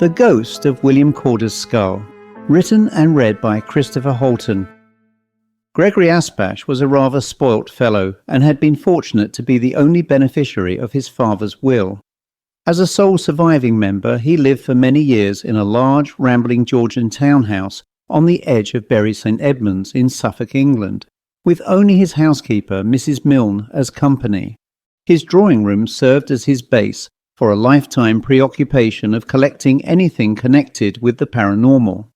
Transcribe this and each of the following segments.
The Ghost of William Corder's Skull, written and read by Christopher Halton. Gregory Aspach was a rather spoilt fellow and had been fortunate to be the only beneficiary of his father's will. As a sole surviving member, he lived for many years in a large, rambling Georgian townhouse on the edge of Bury St Edmunds in Suffolk, England, with only his housekeeper, Mrs. Milne, as company. His drawing room served as his base for a lifetime preoccupation of collecting anything connected with the paranormal.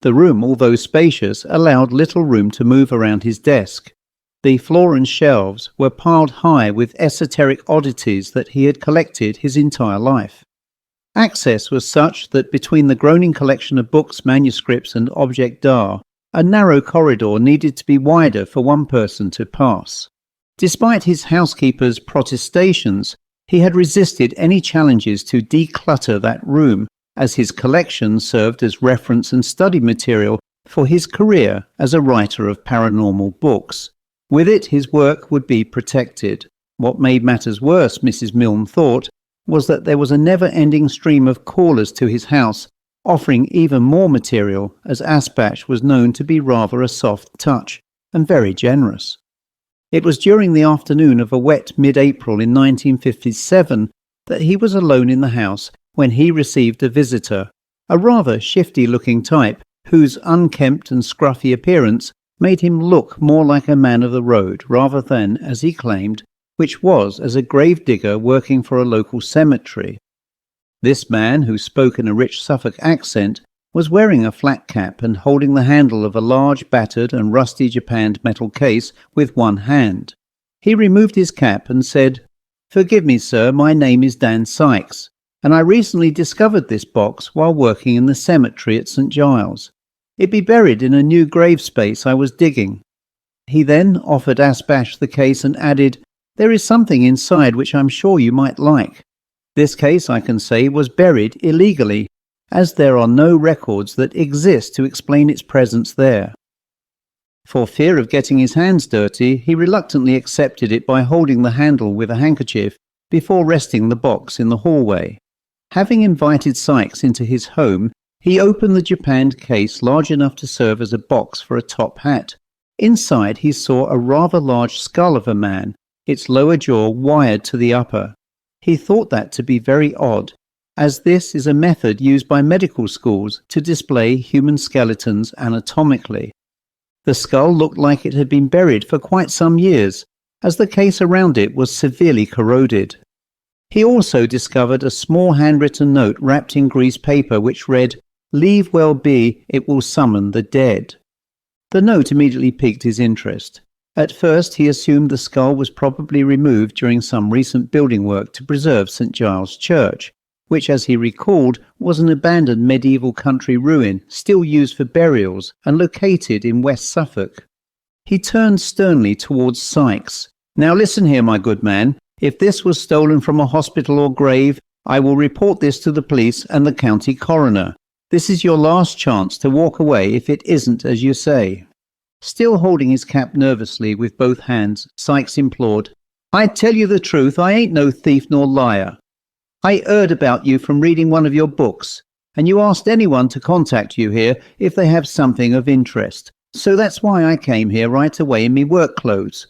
The room, although spacious, allowed little room to move around his desk. The floor and shelves were piled high with esoteric oddities that he had collected his entire life. Access was such that between the groaning collection of books, manuscripts and objets d'art, a narrow corridor needed to be wider for one person to pass. Despite his housekeeper's protestations, he had resisted any challenges to declutter that room, as his collection served as reference and study material for his career as a writer of paranormal books. With it, his work would be protected. What made matters worse, Mrs. Milne thought, was that there was a never-ending stream of callers to his house, offering even more material, as Aspach was known to be rather a soft touch and very generous. It was during the afternoon of a wet mid-April in 1957 that he was alone in the house when he received a visitor, a rather shifty-looking type whose unkempt and scruffy appearance made him look more like a man of the road rather than, as he claimed, which was as a gravedigger working for a local cemetery. This man, who spoke in a rich Suffolk accent, was wearing a flat cap and holding the handle of a large battered and rusty japanned metal case with one hand. He removed his cap and said, "Forgive me, sir, my name is Dan Sykes, and I recently discovered this box while working in the cemetery at St Giles. It be buried in a new grave space I was digging." He then offered Aspach the case and added, "There is something inside which I'm sure you might like. This case, I can say, was buried illegally, as there are no records that exist to explain its presence there." For fear of getting his hands dirty, he reluctantly accepted it by holding the handle with a handkerchief before resting the box in the hallway. Having invited Sykes into his home, he opened the japanned case large enough to serve as a box for a top hat. Inside he saw a rather large skull of a man, its lower jaw wired to the upper. He thought that to be very odd, as this is a method used by medical schools to display human skeletons anatomically. The skull looked like it had been buried for quite some years, as the case around it was severely corroded. He also discovered a small handwritten note wrapped in grease paper which read, "Leave well be, it will summon the dead." The note immediately piqued his interest. At first he assumed the skull was probably removed during some recent building work to preserve St Giles Church, which, as he recalled, was an abandoned medieval country ruin still used for burials and located in West Suffolk. He turned sternly towards Sykes. "Now listen here, my good man. If this was stolen from a hospital or grave, I will report this to the police and the county coroner. This is your last chance to walk away if it isn't as you say." Still holding his cap nervously with both hands, Sykes implored, "I tell you the truth, I ain't no thief nor liar. I heard about you from reading one of your books, and you asked anyone to contact you here if they have something of interest. So that's why I came here right away in me work clothes."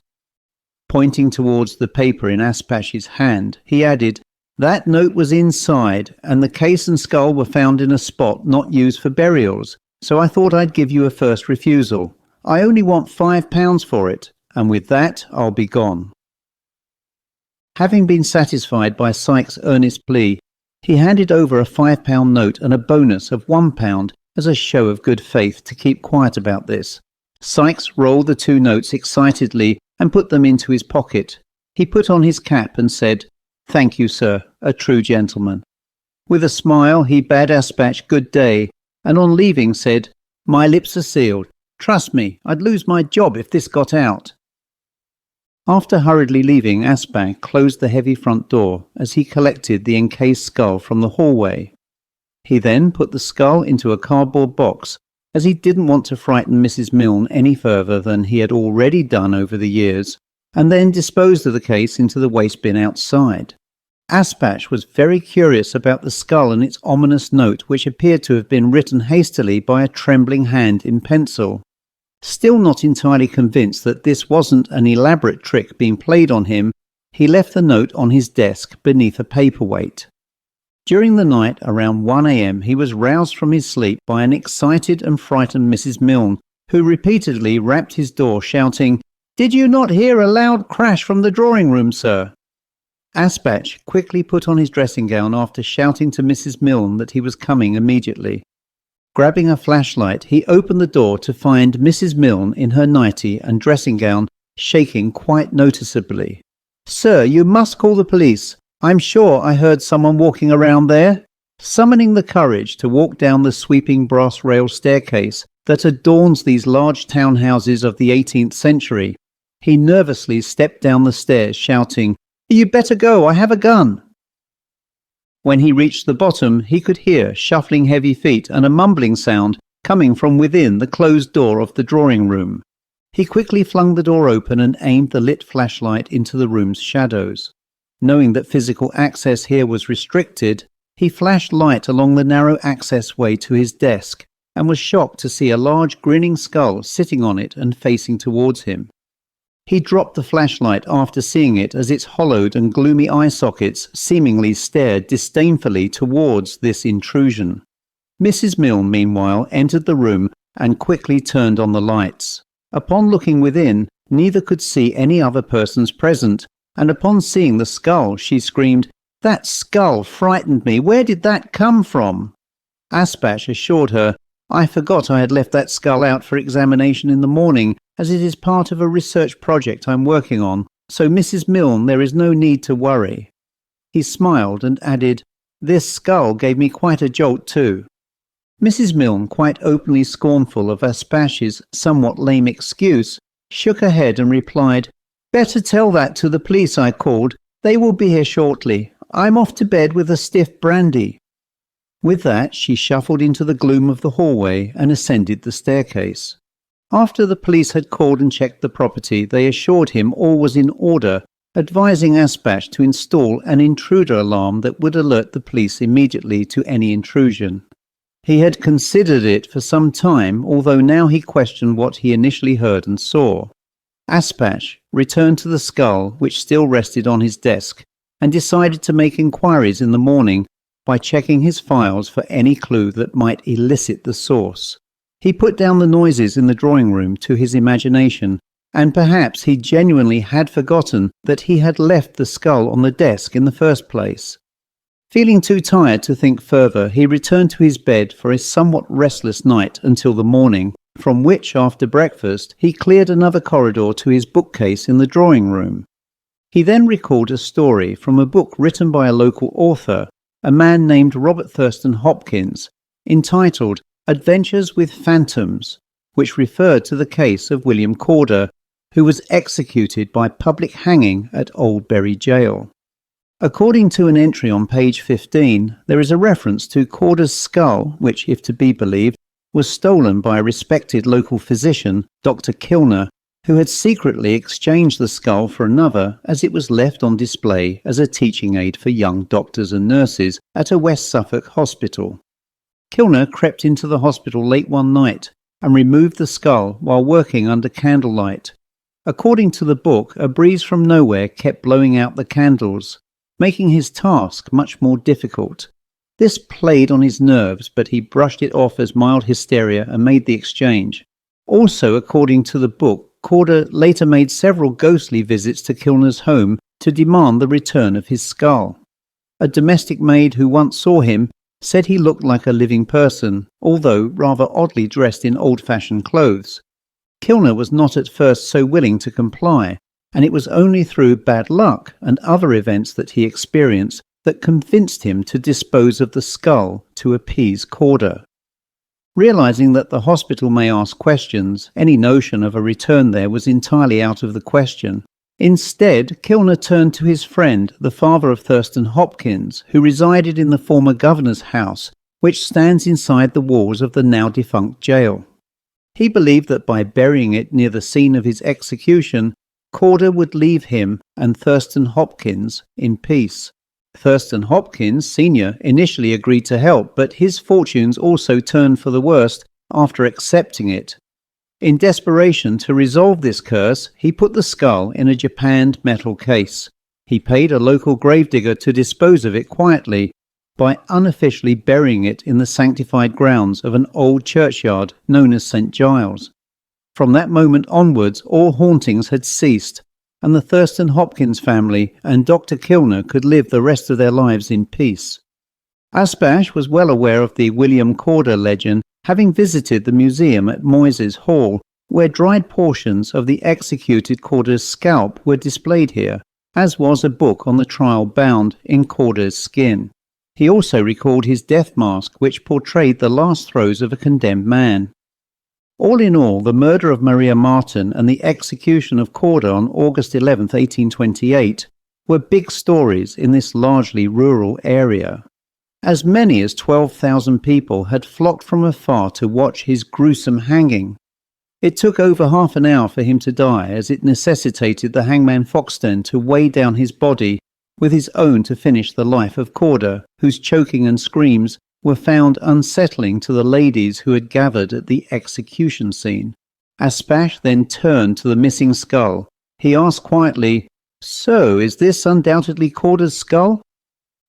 Pointing towards the paper in Aspach's hand, he added, "That note was inside, and the case and skull were found in a spot not used for burials, so I thought I'd give you a first refusal. I only want £5 for it, and with that I'll be gone." Having been satisfied by Sykes' earnest plea, he handed over a £5 note and a bonus of £1 as a show of good faith to keep quiet about this. Sykes rolled the two notes excitedly and put them into his pocket. He put on his cap and said, "Thank you, sir, a true gentleman." With a smile, he bade Aspach good day, and on leaving said, "My lips are sealed. Trust me, I'd lose my job if this got out." After hurriedly leaving, Aspach closed the heavy front door as he collected the encased skull from the hallway. He then put the skull into a cardboard box, as he didn't want to frighten Mrs. Milne any further than he had already done over the years, and then disposed of the case into the waste bin outside. Aspach was very curious about the skull and its ominous note, which appeared to have been written hastily by a trembling hand in pencil. Still not entirely convinced that this wasn't an elaborate trick being played on him, he left the note on his desk beneath a paperweight. During the night, around 1 a.m, he was roused from his sleep by an excited and frightened Mrs. Milne, who repeatedly rapped his door, shouting, "Did you not hear a loud crash from the drawing room, sir?" Aspach quickly put on his dressing gown after shouting to Mrs. Milne that he was coming immediately. Grabbing a flashlight, he opened the door to find Mrs. Milne in her nightie and dressing gown, shaking quite noticeably. "Sir, you must call the police. I'm sure I heard someone walking around there." Summoning the courage to walk down the sweeping brass rail staircase that adorns these large townhouses of the 18th century, he nervously stepped down the stairs, shouting, "You better go, I have a gun." When he reached the bottom, he could hear shuffling heavy feet and a mumbling sound coming from within the closed door of the drawing room. He quickly flung the door open and aimed the lit flashlight into the room's shadows. Knowing that physical access here was restricted, he flashed light along the narrow access way to his desk and was shocked to see a large grinning skull sitting on it and facing towards him. He dropped the flashlight after seeing it as its hollowed and gloomy eye sockets seemingly stared disdainfully towards this intrusion. Mrs. Milne, meanwhile, entered the room and quickly turned on the lights. Upon looking within, neither could see any other persons present, and upon seeing the skull, she screamed, "That skull frightened me. Where did that come from?" Aspach assured her, "I forgot I had left that skull out for examination in the morning, as it is part of a research project I'm working on, so Mrs. Milne, there is no need to worry." He smiled and added, "This skull gave me quite a jolt too." Mrs. Milne, quite openly scornful of Aspach's somewhat lame excuse, shook her head and replied, "Better tell that to the police I called. They will be here shortly. I'm off to bed with a stiff brandy." With that, she shuffled into the gloom of the hallway and ascended the staircase. After the police had called and checked the property, they assured him all was in order, advising Aspach to install an intruder alarm that would alert the police immediately to any intrusion. He had considered it for some time, although now he questioned what he initially heard and saw. Aspach returned to the skull, which still rested on his desk, and decided to make inquiries in the morning by checking his files for any clue that might elicit the source. He put down the noises in the drawing room to his imagination, and perhaps he genuinely had forgotten that he had left the skull on the desk in the first place. Feeling too tired to think further, he returned to his bed for a somewhat restless night until the morning, from which, after breakfast, he cleared another corridor to his bookcase in the drawing room. He then recalled a story from a book written by a local author, a man named Robert Thurston Hopkins, entitled Adventures with Phantoms, which referred to the case of William Corder, who was executed by public hanging at Old Bury Jail. According to an entry on page 15, there is a reference to Corder's skull, which, if to be believed, was stolen by a respected local physician, Dr. Kilner, who had secretly exchanged the skull for another as it was left on display as a teaching aid for young doctors and nurses at a West Suffolk hospital. Kilner crept into the hospital late one night and removed the skull while working under candlelight. According to the book, a breeze from nowhere kept blowing out the candles, making his task much more difficult. This played on his nerves, but he brushed it off as mild hysteria and made the exchange. Also, according to the book, Corder later made several ghostly visits to Kilner's home to demand the return of his skull. A domestic maid who once saw him said he looked like a living person, although rather oddly dressed in old-fashioned clothes. Kilner was not at first so willing to comply, and it was only through bad luck and other events that he experienced that convinced him to dispose of the skull to appease Corder. Realizing that the hospital may ask questions, any notion of a return there was entirely out of the question. Instead, Kilner turned to his friend, the father of Thurston Hopkins, who resided in the former governor's house, which stands inside the walls of the now-defunct jail. He believed that by burying it near the scene of his execution, Corder would leave him and Thurston Hopkins in peace. Thurston Hopkins, Sr., initially agreed to help, but his fortunes also turned for the worst after accepting it. In desperation to resolve this curse, he put the skull in a japanned metal case. He paid a local gravedigger to dispose of it quietly by unofficially burying it in the sanctified grounds of an old churchyard known as St Giles. From that moment onwards, all hauntings had ceased, and the Thurston Hopkins family and Dr. Kilner could live the rest of their lives in peace. Aspach was well aware of the William CORDER legend, having visited the museum at Moyses Hall, where dried portions of the executed CORDER's scalp were displayed here, as was a book on the trial bound in CORDER's skin. He also recalled his death mask, which portrayed the last throes of a condemned man. All in all, the murder of Maria Martin and the execution of CORDER on August 11, 1828, were big stories in this largely rural area. As many as 12,000 people had flocked from afar to watch his gruesome hanging. It took over half an hour for him to die, as it necessitated the hangman Foxton to weigh down his body with his own to finish the life of CORDER, whose choking and screams were found unsettling to the ladies who had gathered at the execution scene. Aspach then turned to the missing skull. He asked quietly, "So, is this undoubtedly CORDER's skull?"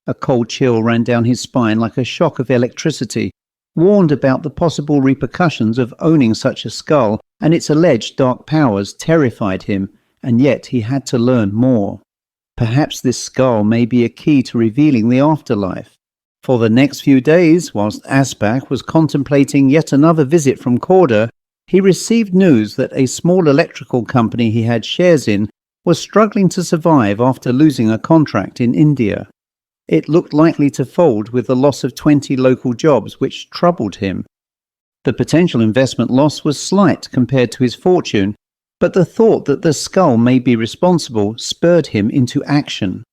A cold chill ran down his spine like a shock of electricity, warned about the possible repercussions of owning such a skull, and its alleged dark powers terrified him, and yet he had to learn more. Perhaps this skull may be a key to revealing the afterlife. For the next few days, whilst Aspach was contemplating yet another visit from CORDER, he received news that a small electrical company he had shares in was struggling to survive after losing a contract in India. It looked likely to fold with the loss of 20 local jobs, which troubled him. The potential investment loss was slight compared to his fortune, but the thought that the skull may be responsible spurred him into action.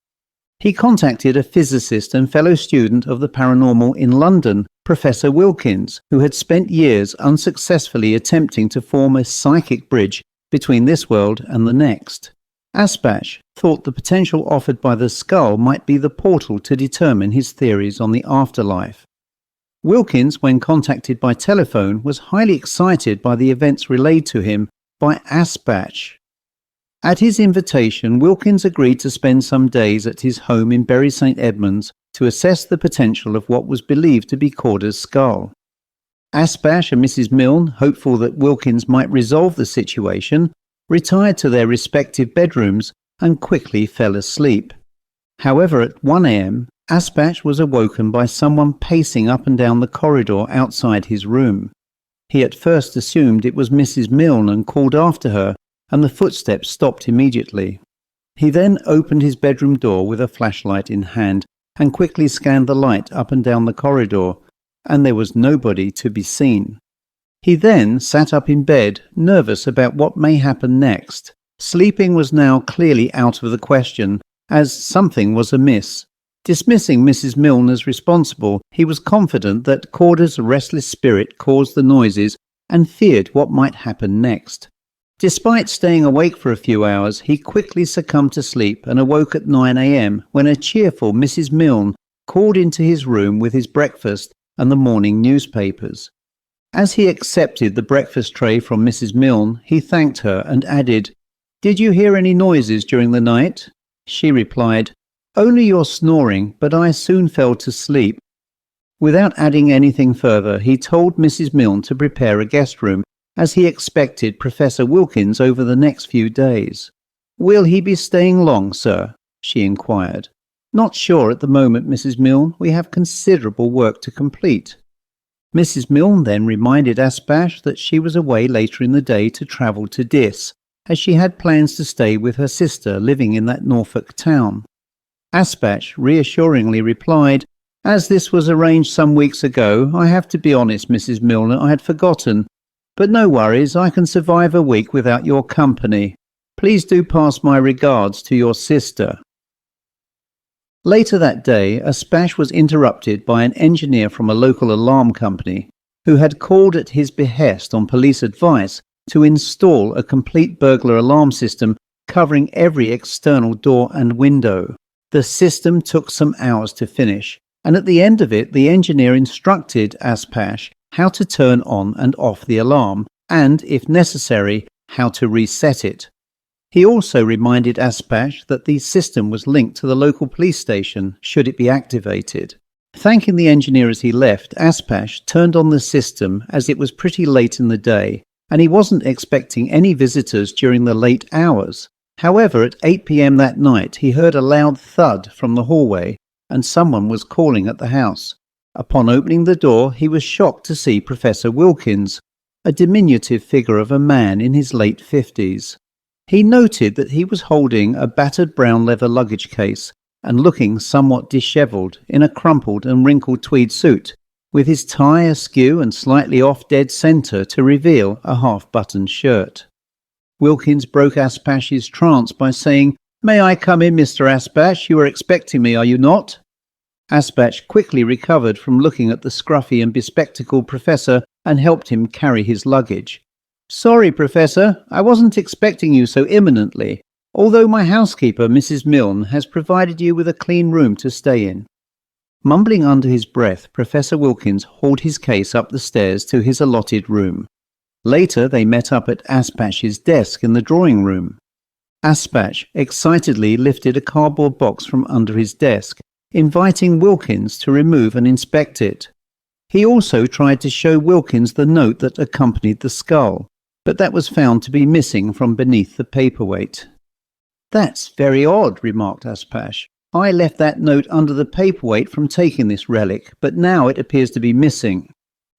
He contacted a physicist and fellow student of the paranormal in London, Professor Wilkins, who had spent years unsuccessfully attempting to form a psychic bridge between this world and the next. Aspach thought the potential offered by the skull might be the portal to determine his theories on the afterlife. Wilkins, when contacted by telephone, was highly excited by the events relayed to him by Aspach. At his invitation, Wilkins agreed to spend some days at his home in Bury St Edmunds to assess the potential of what was believed to be CORDER's skull. Aspach and Mrs. Milne, hopeful that Wilkins might resolve the situation, retired to their respective bedrooms and quickly fell asleep. However, at 1 a.m, Aspach was awoken by someone pacing up and down the corridor outside his room. He at first assumed it was Mrs. Milne and called after her, and the footsteps stopped immediately. He then opened his bedroom door with a flashlight in hand and quickly scanned the light up and down the corridor, and there was nobody to be seen. He then sat up in bed, nervous about what may happen next. Sleeping was now clearly out of the question, as something was amiss. Dismissing Mrs. Milne as responsible, he was confident that CORDER's restless spirit caused the noises and feared what might happen next. Despite staying awake for a few hours, he quickly succumbed to sleep and awoke at 9 a.m. when a cheerful Mrs. Milne called into his room with his breakfast and the morning newspapers. As he accepted the breakfast tray from Mrs. Milne, he thanked her and added, "Did you hear any noises during the night?" She replied, "Only your snoring, but I soon fell to sleep." Without adding anything further, he told Mrs. Milne to prepare a guest room, as he expected Professor Wilkins over the next few days. "Will he be staying long, sir?" she inquired. "Not sure at the moment, Mrs. Milne. We have considerable work to complete." Mrs. Milne then reminded Aspach that she was away later in the day to travel to Dis, as she had plans to stay with her sister living in that Norfolk town. Aspach reassuringly replied, "As this was arranged some weeks ago, I have to be honest, Mrs. Milne, I had forgotten. But no worries, I can survive a week without your company. Please do pass my regards to your sister." Later that day, Aspach was interrupted by an engineer from a local alarm company who had called at his behest on police advice to install a complete burglar alarm system covering every external door and window. The system took some hours to finish, and at the end of it the engineer instructed Aspach how to turn on and off the alarm, and, if necessary, how to reset it. He also reminded Aspach that the system was linked to the local police station should it be activated. Thanking the engineer as he left, Aspach turned on the system as it was pretty late in the day, and he wasn't expecting any visitors during the late hours. However, at 8 p.m. that night, he heard a loud thud from the hallway, and someone was calling at the house. Upon opening the door, he was shocked to see Professor Wilkins, a diminutive figure of a man in his late 50s. He noted that he was holding a battered brown leather luggage case and looking somewhat dishevelled in a crumpled and wrinkled tweed suit, with his tie askew and slightly off dead centre to reveal a half-buttoned shirt. Wilkins broke Aspach's trance by saying, "May I come in, Mr. Aspach? You are expecting me, are you not?" Aspach quickly recovered from looking at the scruffy and bespectacled professor and helped him carry his luggage. "Sorry, Professor, I wasn't expecting you so imminently, although my housekeeper, Mrs. Milne, has provided you with a clean room to stay in." Mumbling under his breath, Professor Wilkins hauled his case up the stairs to his allotted room. Later, they met up at Aspach's desk in the drawing room. Aspach excitedly lifted a cardboard box from under his desk, inviting Wilkins to remove and inspect it. He also tried to show Wilkins the note that accompanied the skull, but that was found to be missing from beneath the paperweight. "That's very odd," remarked Aspach. "I left that note under the paperweight from taking this relic, but now it appears to be missing."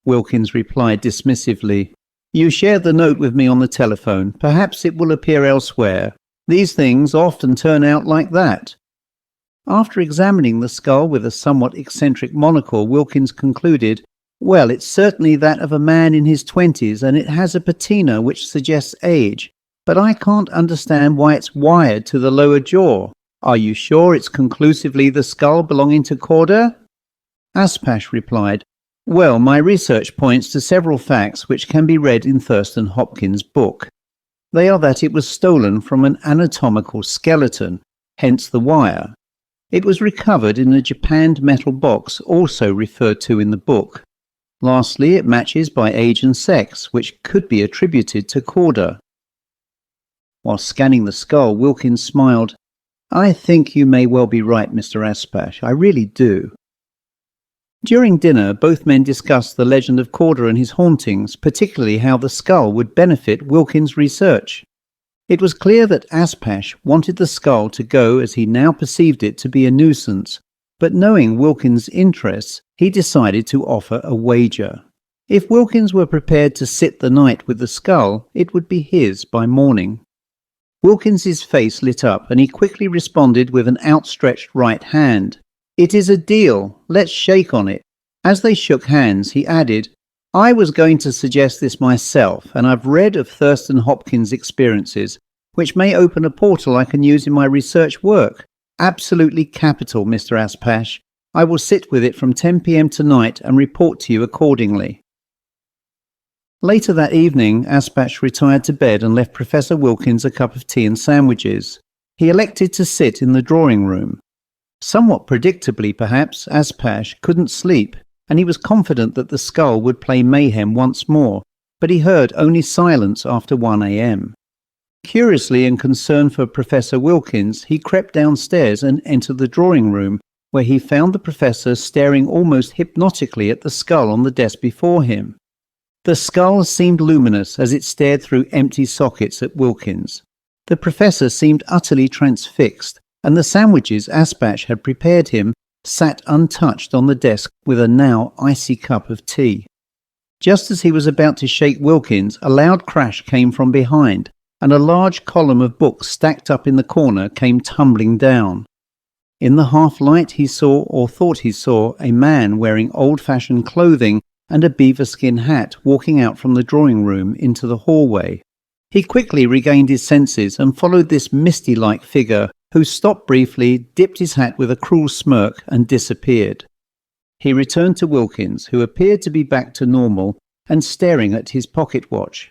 Wilkins replied dismissively, "You shared the note with me on the telephone. Perhaps it will appear elsewhere. These things often turn out like that." After examining the skull with a somewhat eccentric monocle, Wilkins concluded, "Well, it's certainly that of a man in his 20s, and it has a patina which suggests age, but I can't understand why it's wired to the lower jaw. Are you sure it's conclusively the skull belonging to CORDER?" Aspach replied, "Well, my research points to several facts which can be read in Thurston Hopkins' book. They are that it was stolen from an anatomical skeleton, hence the wire. It was recovered in a japanned metal box, also referred to in the book. Lastly, it matches by age and sex, which could be attributed to CORDER." While scanning the skull, Wilkins smiled. "I think you may well be right, Mr. Aspach. I really do." During dinner, both men discussed the legend of CORDER and his hauntings, particularly how the skull would benefit Wilkins' research. It was clear that Aspach wanted the skull to go as he now perceived it to be a nuisance, but knowing Wilkins' interests, he decided to offer a wager. If Wilkins were prepared to sit the night with the skull, it would be his by morning. Wilkins's face lit up, and he quickly responded with an outstretched right hand. "It is a deal. Let's shake on it." As they shook hands, he added, "I was going to suggest this myself, and I've read of Thurston Hopkins' experiences, which may open a portal I can use in my research work. Absolutely capital, Mr. Aspach. I will sit with it from 10 p.m. tonight and report to you accordingly." Later that evening, Aspach retired to bed and left Professor Wilkins a cup of tea and sandwiches. He elected to sit in the drawing room. Somewhat predictably, perhaps, Aspach couldn't sleep, and he was confident that the skull would play mayhem once more, but he heard only silence after 1 a.m. Curiously and concerned for Professor Wilkins, he crept downstairs and entered the drawing room, where he found the professor staring almost hypnotically at the skull on the desk before him. The skull seemed luminous as it stared through empty sockets at Wilkins. The professor seemed utterly transfixed, and the sandwiches Aspach had prepared him sat untouched on the desk with a now icy cup of tea. Just as he was about to shake Wilkins, a loud crash came from behind, and a large column of books stacked up in the corner came tumbling down. In the half-light he saw, or thought he saw, a man wearing old-fashioned clothing and a beaver-skin hat walking out from the drawing room into the hallway. He quickly regained his senses and followed this misty-like figure, who stopped briefly, dipped his hat with a cruel smirk, and disappeared. He returned to Wilkins, who appeared to be back to normal and staring at his pocket watch.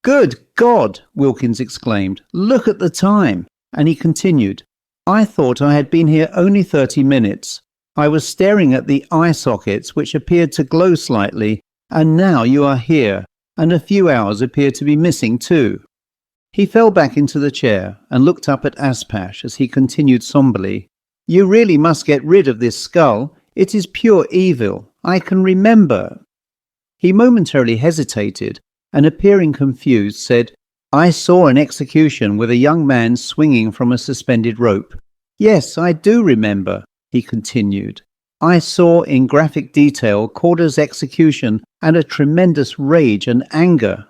"Good God!" Wilkins exclaimed. "Look at the time!" And he continued, I thought I had been here only 30 minutes. I was staring at the eye sockets which appeared to glow slightly, and now you are here, and a few hours appear to be missing too." He fell back into the chair and looked up at Aspach as he continued somberly. "You really must get rid of this skull. It is pure evil. I can remember." He momentarily hesitated and, appearing confused, said, "I saw an execution with a young man swinging from a suspended rope. Yes, I do remember," he continued. "I saw in graphic detail Corder's execution and a tremendous rage and anger."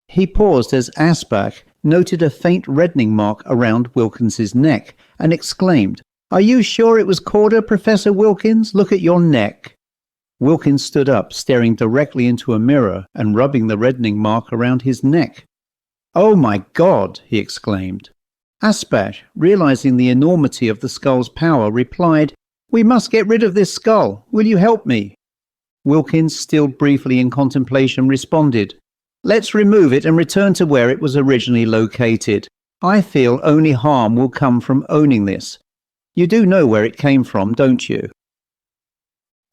He paused as Aspach noted a faint reddening mark around Wilkins's neck and exclaimed, "Are you sure it was Corder, Professor Wilkins? Look at your neck." Wilkins stood up, staring directly into a mirror and rubbing the reddening mark around his neck. "Oh my God!" he exclaimed. Aspach, realizing the enormity of the skull's power, replied, "We must get rid of this skull. Will you help me?" Wilkins, still briefly in contemplation, responded, "Let's remove it and return to where it was originally located. I feel only harm will come from owning this. You do know where it came from, don't you?"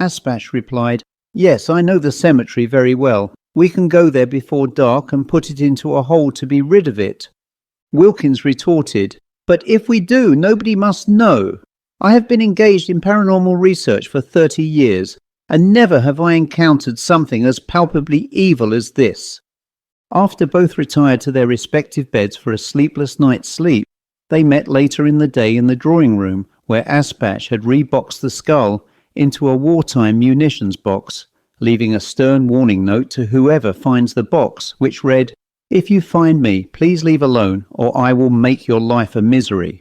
Aspach replied, "Yes, I know the cemetery very well. We can go there before dark and put it into a hole to be rid of it." Wilkins retorted, "But if we do, nobody must know. I have been engaged in paranormal research for 30 years, and never have I encountered something as palpably evil as this." After both retired to their respective beds for a sleepless night's sleep, they met later in the day in the drawing room, where Aspach had reboxed the skull into a wartime munitions box, leaving a stern warning note to whoever finds the box, which read, "If you find me, please leave alone, or I will make your life a misery."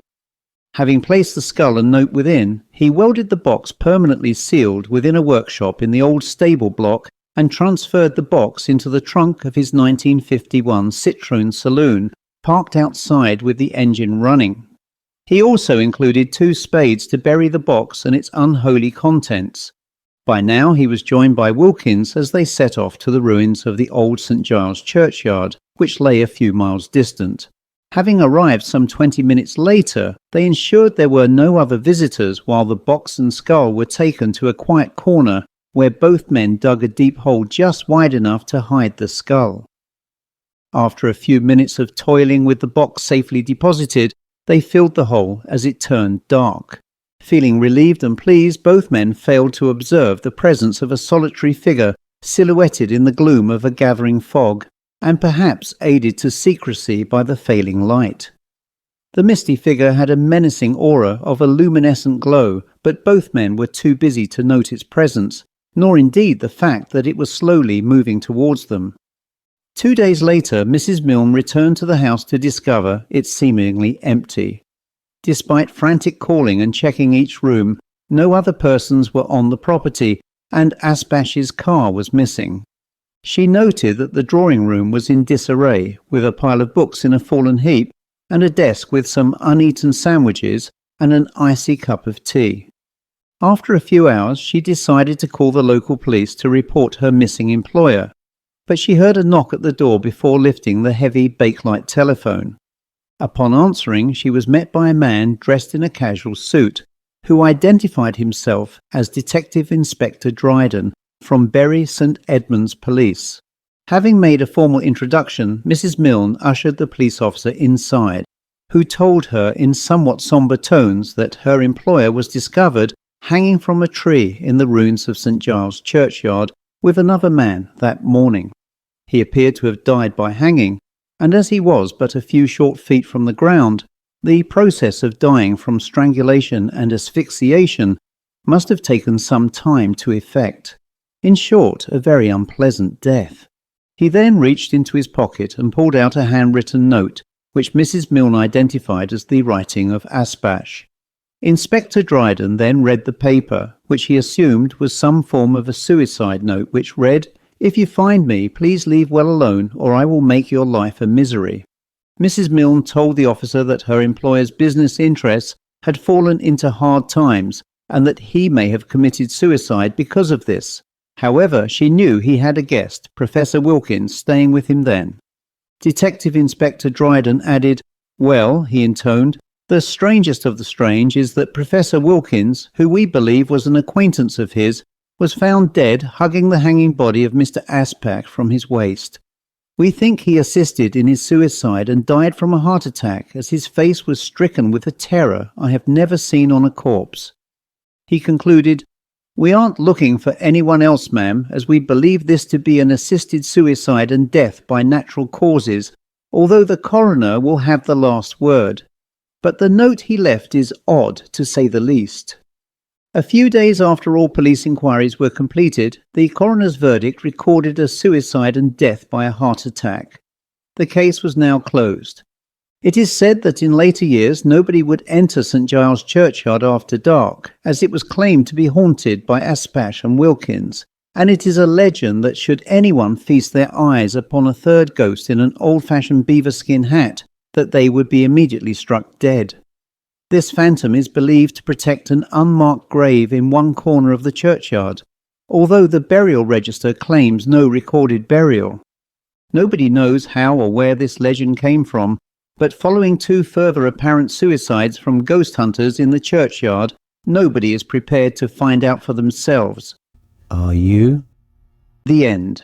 Having placed the skull and note within, he welded the box permanently sealed within a workshop in the old stable block and transferred the box into the trunk of his 1951 Citroën saloon, parked outside with the engine running. He also included 2 spades to bury the box and its unholy contents. By now he was joined by Wilkins as they set off to the ruins of the old St Giles churchyard, which lay a few miles distant. Having arrived some 20 minutes later, they ensured there were no other visitors while the box and skull were taken to a quiet corner where both men dug a deep hole just wide enough to hide the skull. After a few minutes of toiling with the box safely deposited, they filled the hole as it turned dark. Feeling relieved and pleased, both men failed to observe the presence of a solitary figure silhouetted in the gloom of a gathering fog, and perhaps aided to secrecy by the failing light. The misty figure had a menacing aura of a luminescent glow, but both men were too busy to note its presence, nor indeed the fact that it was slowly moving towards them. 2 days later, Mrs. Milne returned to the house to discover it seemingly empty. Despite frantic calling and checking each room, no other persons were on the property, and Aspach's car was missing. She noted that the drawing room was in disarray, with a pile of books in a fallen heap, and a desk with some uneaten sandwiches and an icy cup of tea. After a few hours, she decided to call the local police to report her missing employer, but she heard a knock at the door before lifting the heavy bakelite telephone. Upon answering, she was met by a man dressed in a casual suit, who identified himself as Detective Inspector Dryden from Bury St Edmunds Police. Having made a formal introduction, Mrs. Milne ushered the police officer inside, who told her in somewhat sombre tones that her employer was discovered hanging from a tree in the ruins of St Giles churchyard with another man that morning. He appeared to have died by hanging, and as he was but a few short feet from the ground, the process of dying from strangulation and asphyxiation must have taken some time to effect. In short, a very unpleasant death. He then reached into his pocket and pulled out a handwritten note, which Mrs. Milne identified as the writing of Aspach. Inspector Dryden then read the paper, which he assumed was some form of a suicide note, which read, "If you find me, please leave well alone, or I will make your life a misery." Mrs. Milne told the officer that her employer's business interests had fallen into hard times, and that he may have committed suicide because of this. However, she knew he had a guest, Professor Wilkins, staying with him then. Detective Inspector Dryden added, "Well," he intoned, The strangest of the strange is that Professor Wilkins, who we believe was an acquaintance of his, was found dead hugging the hanging body of Mr. Aspach from his waist. We think he assisted in his suicide and died from a heart attack, as his face was stricken with a terror I have never seen on a corpse. He concluded, "We aren't looking for anyone else, ma'am, as we believe this to be an assisted suicide and death by natural causes, although the coroner will have the last word. But the note he left is odd, to say the least." A few days after all police inquiries were completed, the coroner's verdict recorded a suicide and death by a heart attack. The case was now closed. It is said that in later years nobody would enter St Giles churchyard after dark, as it was claimed to be haunted by Aspach and Wilkins, and it is a legend that should anyone feast their eyes upon a third ghost in an old-fashioned beaver-skin hat, that they would be immediately struck dead. This phantom is believed to protect an unmarked grave in one corner of the churchyard, although the burial register claims no recorded burial. Nobody knows how or where this legend came from, but following 2 further apparent suicides from ghost hunters in the churchyard, nobody is prepared to find out for themselves. Are you? The end.